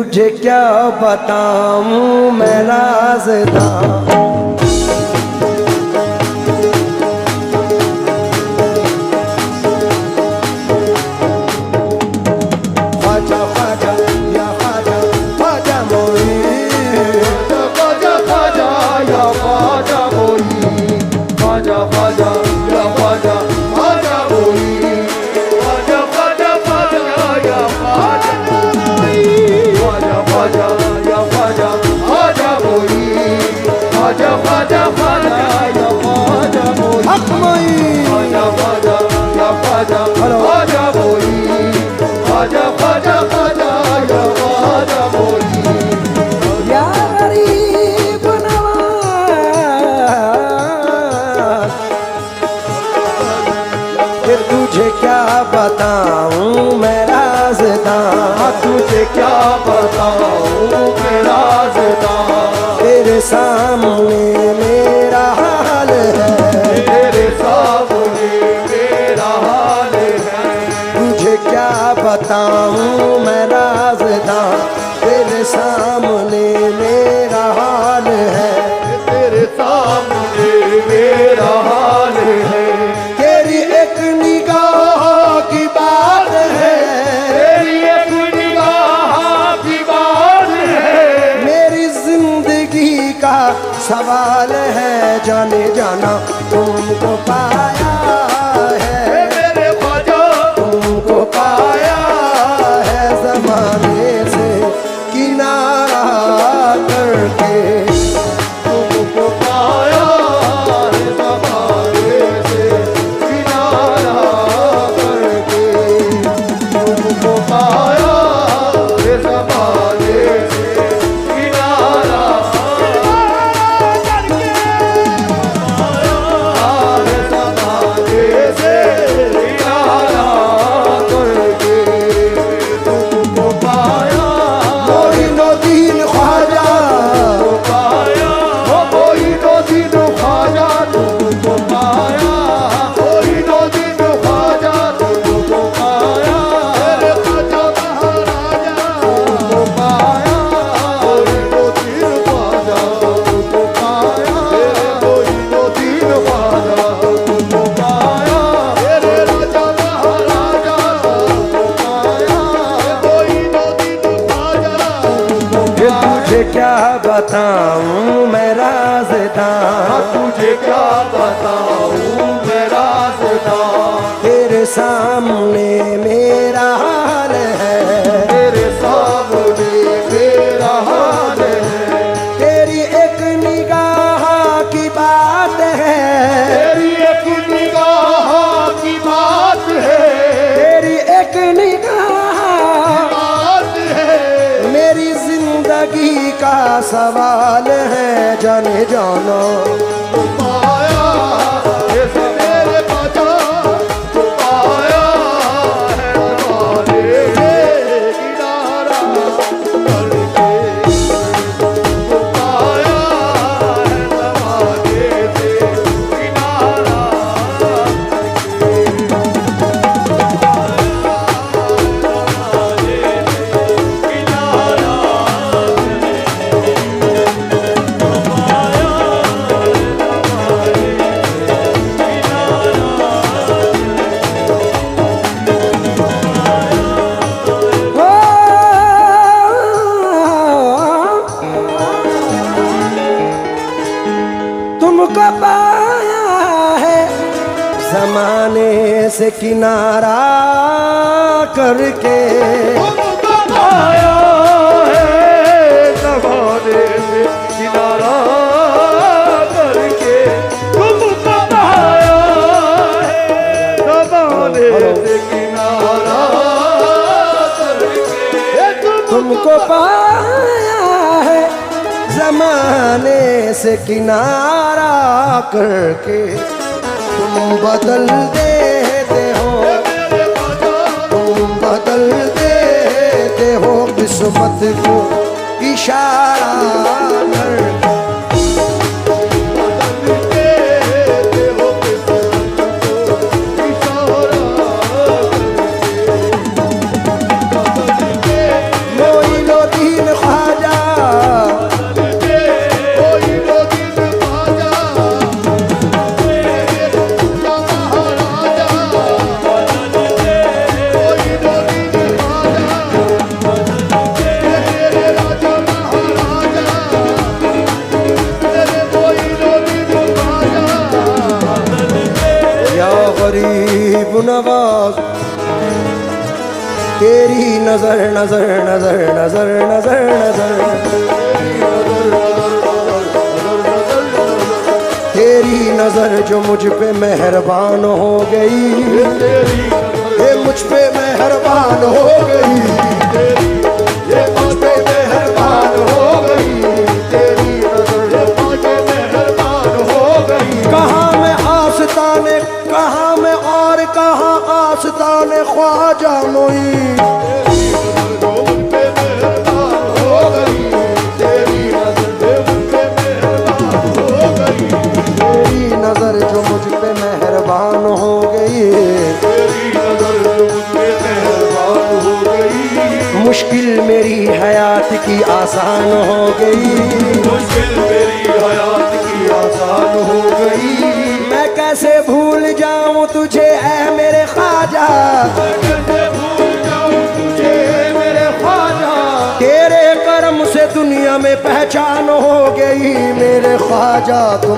तुझे क्या बताऊं मैं राज़दां। तुझे क्या बताऊं मैं राज़दां। तुझे क्या बताऊं मैं राज़दां। तेरे सामने मेरा हाल है, तेरे सामने मेरा हाल है। तुझे क्या बताऊं मैं राज़दां। तेरे सामने मेरा हाल है, तेरे सामने मेरा हाल है। तेरी एक निगाह की बात है, तेरी एक निगाह की बात है। मेरी जिंदगी का सवाल है। जाने जाना तुमको पाया है, मेरे ख्वाजा तुमको पाया है ज़माने से किनारा करके। तुमको पाया है ज़माने से किनारा करके। तुमको पाया है ज़माने से किनारा करके। पाया है ज़माने से किनारा करके। तुमको पाया मोइनुद्दीन ख्वाजा, पाया मोइनुद्दीन ख्वाजा। तुमको पाया मोइनुद्दीन ख्वाजा। तुमको पाया मेरे ख्वाजा महाराजा। तुमको पाया मोइनुद्दीन ख्वाजा। तुमको पाया मेरे मोइनुद्दीन ख्वाजा। तुमको पाया मेरे राजा महाराजा। तुमको पाया मोइनुद्दीन ख्वाजा। ये तुझे क्या बताऊं मैं राज़दां। तुझे क्या बताऊं मैं राज़दां। तेरे सामने मेरा हाल है, तेरे सामने मेरा हाल है। तेरी एक निगाह की बात है, तेरी एक निगाह की बात है। तेरी एक निगाह बात है। मेरी जिंदगी का सवाल है। जाने जानो पाया है मेरे ख्वाजा। पाया है ज़माने से किनारा करके। पाया है ज़माने से किनारा ओ, तुमको पाया है जमाने से किनारा करके। तुमको पाया है ज़माने से किनारा करके। तुमको पाया है ज़माने से किनारा करके। तुमको पाया है जमाने से किनारा करके। तुम बदल देते हो, तुम बदल देते हो किस्मत को इशारा करके। मोइनुद्दीन गरीब नवाज तेरी नजर नजर नजर नजर नजर नजर तेरी नजर जो मुझ पे मेहरबान हो गई, ये मुझ पे मेहरबान हो गई, ये मुझ पे मेहरबान हो गई, तेरी नजर मुझ पे मेहरबान हो गई। कहाँ मैं आस्ताने, कहाँ मैं और कहाँ आस्ताने ख्वाजा मोई, नजर जो मुझ पे मेहरबान हो गई, तेरी नजर जो मुझ पे मेहरबान हो गई। मुश्किल मेरी हयात की आसान हो गई, मुश्किल मेरी हयात की आसान हो गई। मैं कैसे भूल जाऊं तुझे ऐ मेरे ख्वाजा, मैं कैसे भूल जाऊं तुझे ऐ मेरे ख्वाजा। तेरे करम से दुनिया में पहचान हो गई मेरे ख्वाजा। तुम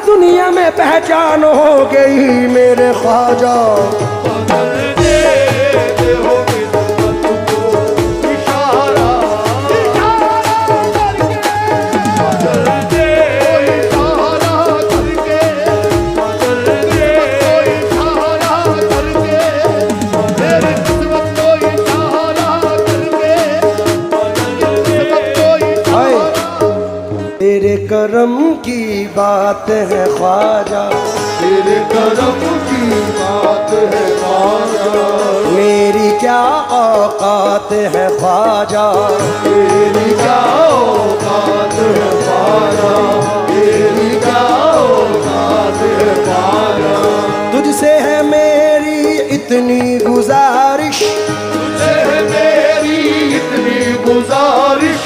दुनिया में पहचान हो गई मेरे ख्वाजा। तेरे करम की बात है ख्वाजा, तेरे करम की बात है ख्वाजा। मेरी क्या औकात है ख्वाजा, तेरी क्या औकात है ख्वाजा, तेरी क्या औकात है ख्वाजा। तुझसे है मेरी इतनी गुजारिश, तुझसे है मेरी इतनी गुजारिश।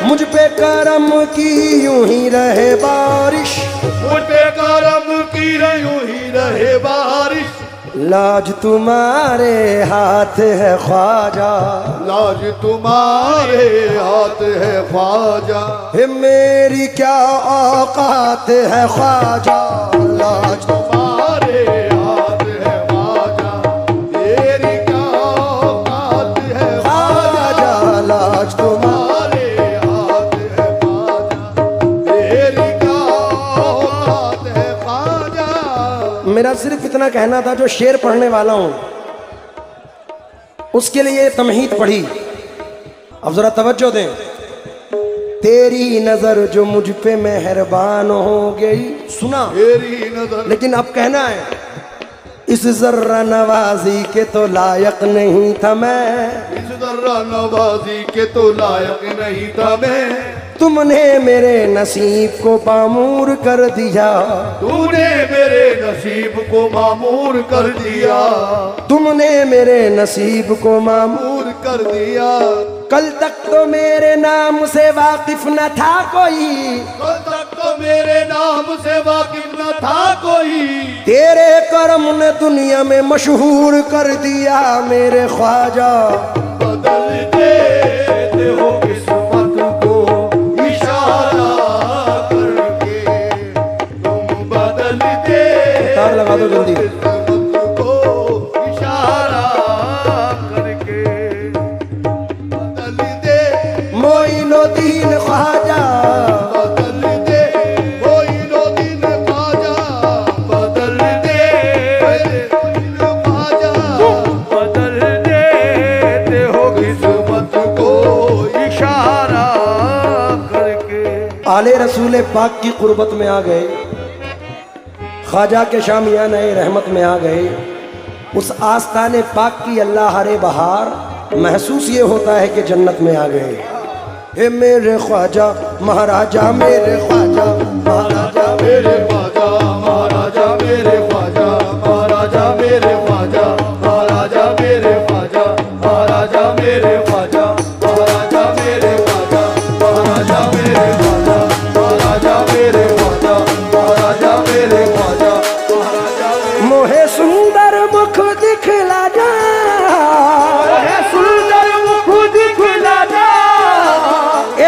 मुझ पे करम की यूं ही रहे बारिश, मुझ पे करम की यूं ही रहे बारिश। लाज तुम्हारे हाथ है ख्वाजा, लाज तुम्हारे हाथ है ख्वाजा। हे मेरी क्या औकात है ख्वाजा, लाज तुम्हारे हाथ है ख्वाजा। तेरी क्या औकात है ख्वाजा, लाज तुम्हारे मेरा सिर्फ इतना कहना था। जो शेर पढ़ने वाला हूं उसके लिए तमहीद पढ़ी, अब जरा तवज्जो दें। तेरी नजर जो मुझ पे मेहरबान हो गई, सुना तेरी नजर। लेकिन अब कहना है इस जर्रा नवाजी के तो लायक नहीं था मैं, इस जर्रा नवाजी के तो लायक नहीं था मैं। तुमने मेरे नसीब को मामूर कर दिया, तूने मेरे नसीब को मामूर कर दिया, तुमने मेरे नसीब को मामूर कर दिया। कल तक तो मेरे नाम से वाकिफ न था कोई, कल तक तो मेरे नाम से वाकिफ न था कोई। तेरे करम ने दुनिया में मशहूर कर दिया मेरे ख्वाजा। बदल देते हो किस्मत को इशारा करके, तुम बदल दे। तार लगा दो जल्दी। मोइनुद्दीन ख्वाजा बदल दे, मोइनुद्दीन ख्वाजा बदल दे, ख्वाजा बदल देते हो किस्मत को इशारा करके। आले रसूल पाक की कुर्बत में आ गए, ख्वाजा के शामियाने रहमत में आ गए। उस आस्ताने पाक की अल्लाह हरे बहार महसूस ये होता है कि जन्नत में आ गए। ए मेरे ख्वाजा महाराजा, मेरे ख्वाजा महाराजा, मेरे ख्वाजा महाराजा, मेरे ख्वाजा महाराजा, मेरे ख्वाजा महाराजा, मेरे ख्वाजा महाराजा, मेरे ख्वाजा महाराजा, मेरे ख्वाजा महाराजा, मेरे ख्वाजा महाराजा, मेरे ख्वाजा महाराजा, मेरे ख्वाजा महाराजा। मोहे सुंदर मुख दिखला जा, सुंदर मुख दिखला जा,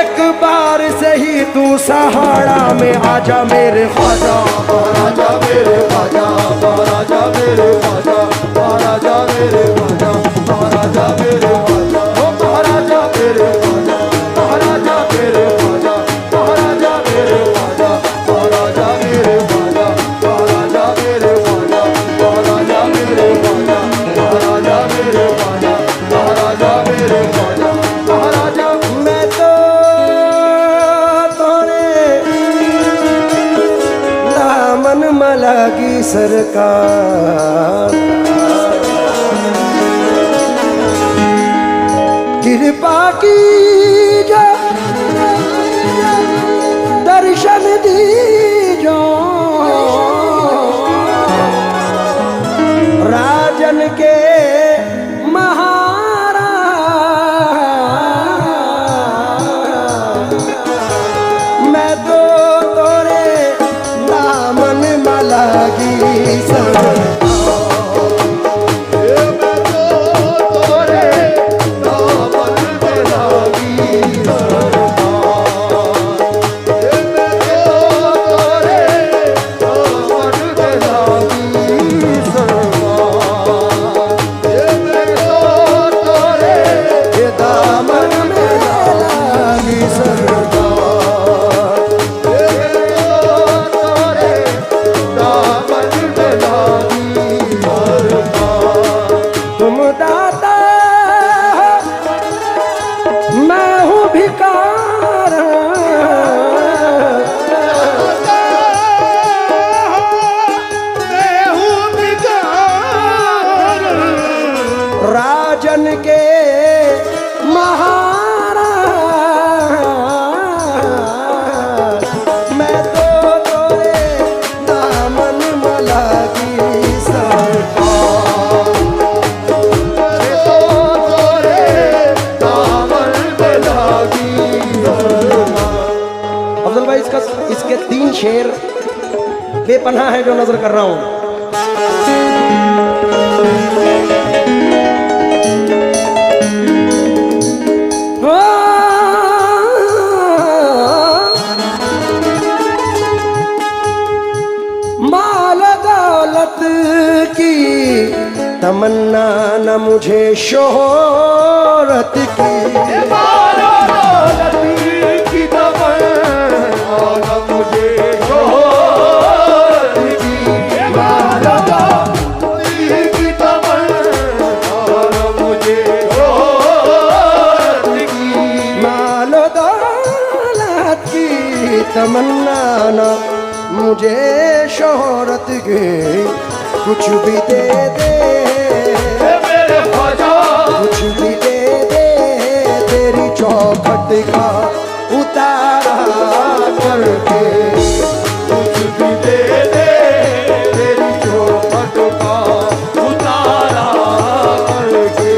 एक बार से ही तू सहारा में आजा मेरे ख्वाजा महाराजा, मेरे ख्वाजा महाराजा, मेरे ख्वाजा महाराजा, मेरे ख्वाजा महाराजा, मेरे ख्वाजा ओ महाराजा, मेरे ख्वाजा महाराजा, मेरे ख्वाजा महाराजा, मेरे ख्वाजा महाराजा, मेरे ख्वाजा महाराजा, मेरे ख्वाजा महाराजा, मेरे ख्वाजा महाराजा, मेरे ख्वाजा महाराजा, मेरे ख्वाजा महाराजा। मैं तो तोरे दामन मलागी सरकार, कृपा की जो दर्शन दीजो, राजन के महाराज, मैं तो तोरे दामन मलागी सरकार। तुम दाता मैं हूँ भिकार, मैं हूँ भिखार, राजन के महाराज, मैं तो तोरे दामन मलागी सरकार। अफजल भाई इसके 3 शेर बेपनाह है जो नजर कर रहा हूं। माल दौलत की तमन्ना न मुझे शोहरत की, तमन्ना ना मुझे शोहरत की, कुछ भी दे दे मेरे ख्वाजा, कुछ भी दे दे, तेरी चौखट का उतारा करके, कुछ भी दे दे तेरी चौखट का उतारा करके,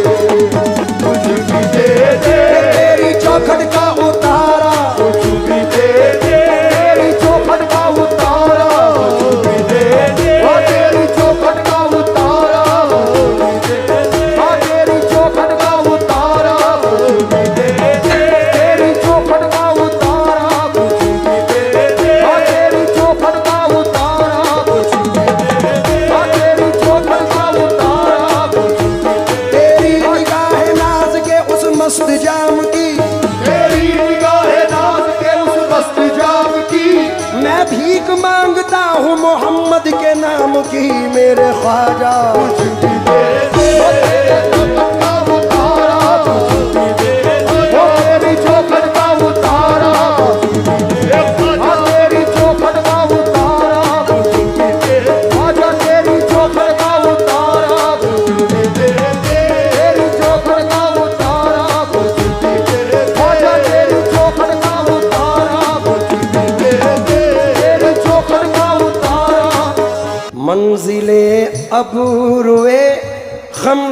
कुछ भी दे दे तेरी चौखट का उतारा, कुछ भी दे दे तेरी चौखट का उतारा, कुछ भी दे दे तेरी चौखट का उतारा, कुछ भी दे दे तेरी चौखट का उतारा, कुछ भी दे दे तेरी चौखट का उतारा, कुछ भी दे दे तेरी चौखट का उतारा, कुछ भी दे दे तेरी चौखट का उतारा, कुछ भी दे दे तेरी निगाह नाज के उस मस्त जाम की, तेरी निगाह नाज के उस मस्त जाम की, मैं भीख मांगता हूँ मोहम्मद के नाम की मेरे ख्वाजा। कुछ भी दे दे तेरे चौखट का उतारा, कुछ भी दे दे तेरी चौखट का उतारा, कुछ भी दे दे तेरी चौखट का उतारा, कुछ भी दे दे तेरी चौखट का उतारा, कुछ भी दे दे तेरी चौखट का उतारा।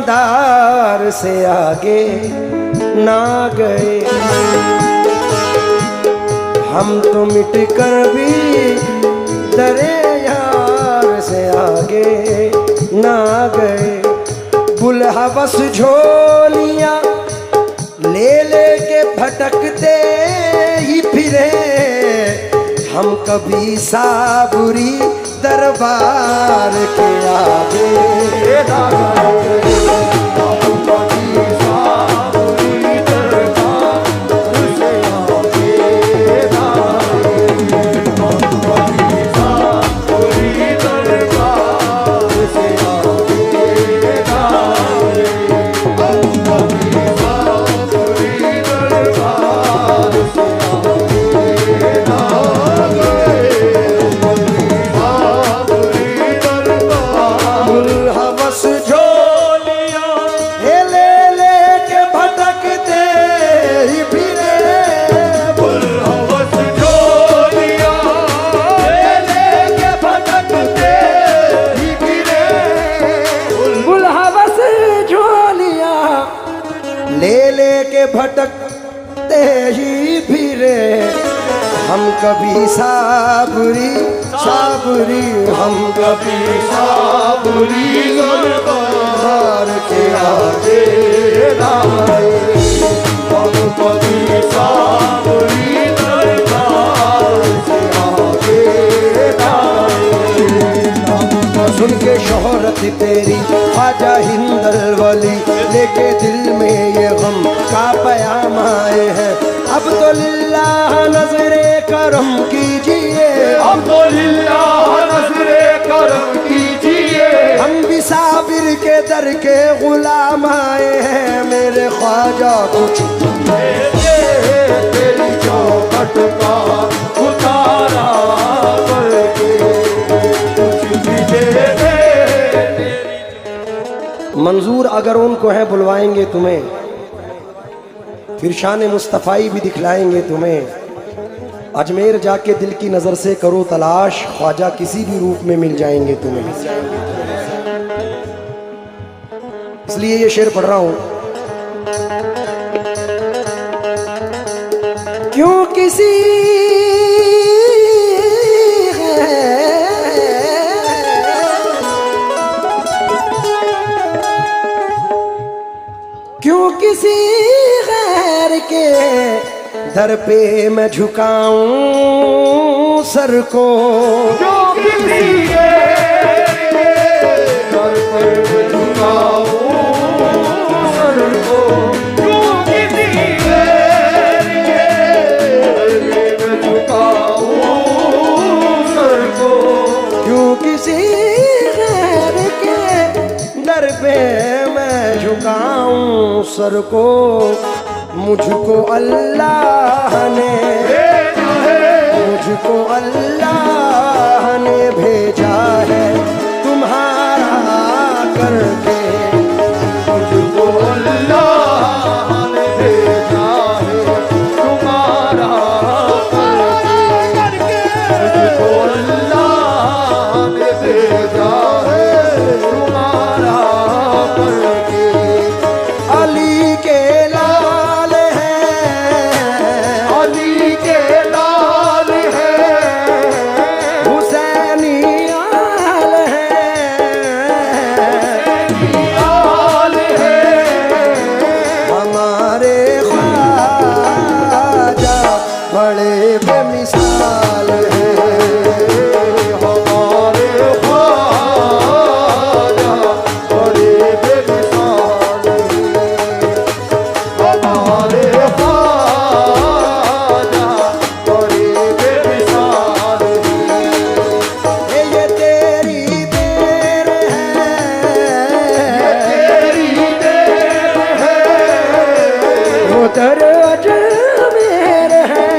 ईमानदार से आगे ना गए। हम तो मिट कर भी दरे यार से आगे ना गए। बुलहवस झोलियां ले लेके भटकते ही फिरे, हम कभी साबुरी दरबार के आगे ना गए। भटकते ही फिरे, हम कभी साबुरी साबुरी, हम कभी साबुरी दरबार के आगे ना गए। हम कभी साबुरी दरबार के आगे ना गए। सुन के शोहरत तेरी ख्वाजा हिंदल वली, लेके दिल में ये गम का पयाम आए हैं। अब तो लिल्लाह नजरे करम कीजिए, अब तो लिल्लाह नजरे करम कीजिए। हम भी साबिर के दर के गुलाम आए हैं। मेरे ख्वाजा कुछ तेरी चौखट का उतारा करके कुछ भी दे दे। मंजूर अगर उनको है बुलवाएंगे तुम्हें, फिर शान मुस्तफ़ाई भी दिखलाएंगे तुम्हें। अजमेर जाके दिल की नज़र से करो तलाश, ख्वाजा किसी भी रूप में मिल जाएंगे तुम्हें। इसलिए ये शेर पढ़ रहा हूं। क्यों किसी क्यों किसी गैर के दर पे मैं झुकाऊं सर को, जो किसी गैर के दर पर मैं झुकाऊं सर को, जो किसी गैर के मैं झुकाऊं सर को, क्यों किसी गैर के दर पे मैं झुकाऊं सर को। मुझको अल्लाह ने भेजा है तुम्हारा करके। मुझको अल्लाह ने भेजा है तुम्हारा करके। मुझको अल्लाह ने भेजा है तुम्हारा करके। अली के लाल हैं, अली के लाल है, हुसैनी आल हैं, लाल है, हमारे ख्वाजा बड़े बेमिसाल हैं। हमारे ख्वाजा बड़े बेमिसाल हैं। हमारे ख्वाजा बड़े बेमिसाल हैं। ये तेरी देर है, तेरी देर है, उधर अजमेर है,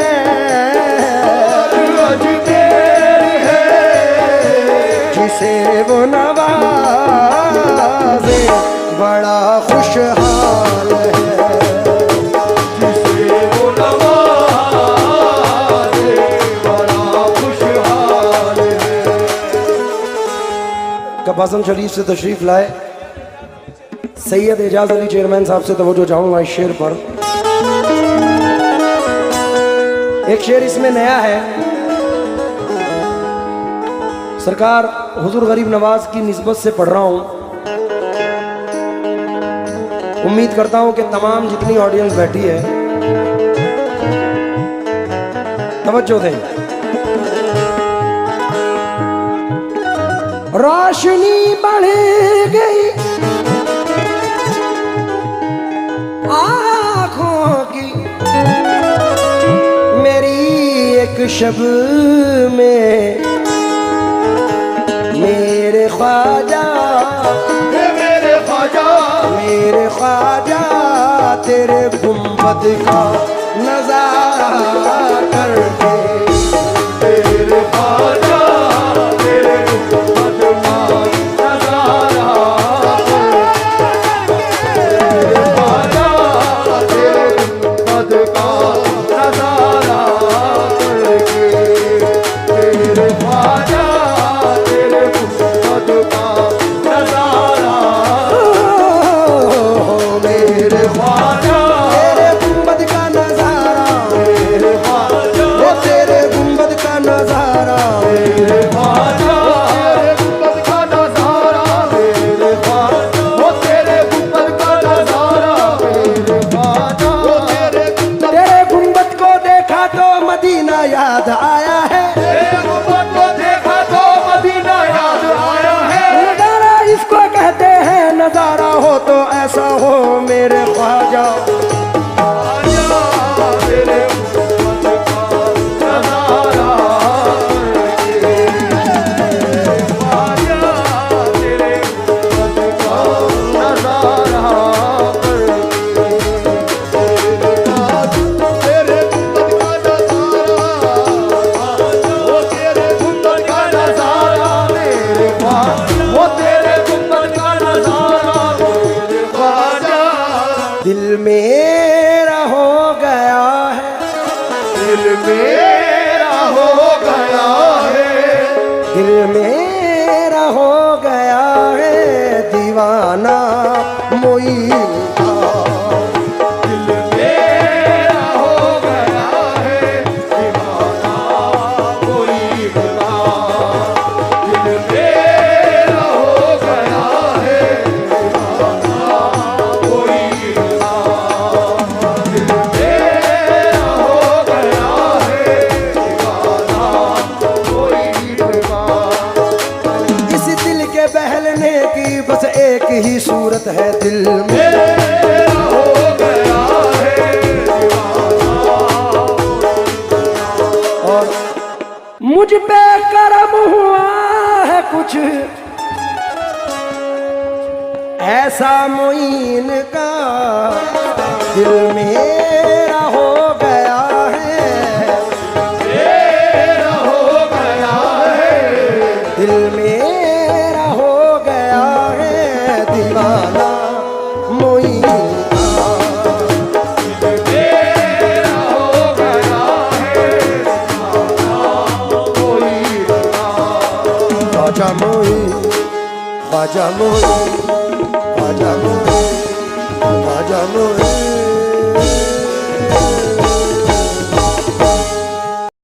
अजमेर है, जिसे वो नवाजे बड़ा खुशहाल है। जिसे वो नवाजे बड़ा खुशहाल है। कब हसन शरीफ से तशरीफ लाए, सैयद एजाज अली चेयरमैन साहब से तवज्जो चाहूंगा इस शेर पर। एक शेर इसमें नया है। सरकार हुजूर गरीब नवाज की निस्बत से पढ़ रहा हूं। उम्मीद करता हूं कि तमाम जितनी ऑडियंस बैठी है तवज्जो दें। रोशनी बढ़ गई आँखों की मेरी एक शब में, मेरे ख्वाजा मेरे ख्वाजा मेरे ख्वाजा तेरे गुंबद का नजारा करके, तेरे ख्वाजा तेरे गुंबद का नजारा, तेरे ख्वाजा तेरे गुंबद का नजारा करके, तेरे ख्वाजा तेरे गुंबद का नजारा, मेरे ख्वाजा तेरे गुंबद का नजारा, तेरे ख्वाजा वो तेरे गुंबद का नजारा, तेरे ख्वाजा तेरे गुंबद का नजारा, तेरे ख्वाजा वो तेरे गुंबद का नजारा, तेरे ख्वाजा वो तेरे गुंबद, तेरे गुंबद को देखा तो मदीना याद आया है, तेरे गुंबद को देखा तो मदीना याद आया है, नजारा इसको कहते हैं, नजारा हो तो ऐसा हो मेरे ख्वाजा। ख्वाजा तेरे गुंबद का नजारा करके, ख्वाजा तेरे गुंबद का नजारा करके, तेरे गुंबद का नजारा, वो तेरे गुंबद का नजारा, मेरे ख्वाजा वो तेरे गुंबद का नजारा, मेरे ख्वाजा दिल मेरा हो गया है, दिल मेरा हो गया है, दिल मेरा हो गया है दीवाना मोइन का, दिल मेरा हो गया है दीवाना कोई ना, दिल मेरा हो गया है दीवाना कोई ना, दिल मेरा हो गया है दीवाना कोई ना, इस दिल के बहलने की बस एक ही सूरत है दिल में, मेरा हो गया है दीवाना, और मुझ पे करम हुआ है कुछ ऐसा मोइन का, दिल मेरा हो गया है, मेरा हो गया है, दिल मेरा हो गया है दीवाना मोइन का, मेरा हो गया है दीवाना कोई ना, ख्वाजा मोइन, ख्वाजा मोइन, ख्वाजा मोइन, ख्वाजा मोइन।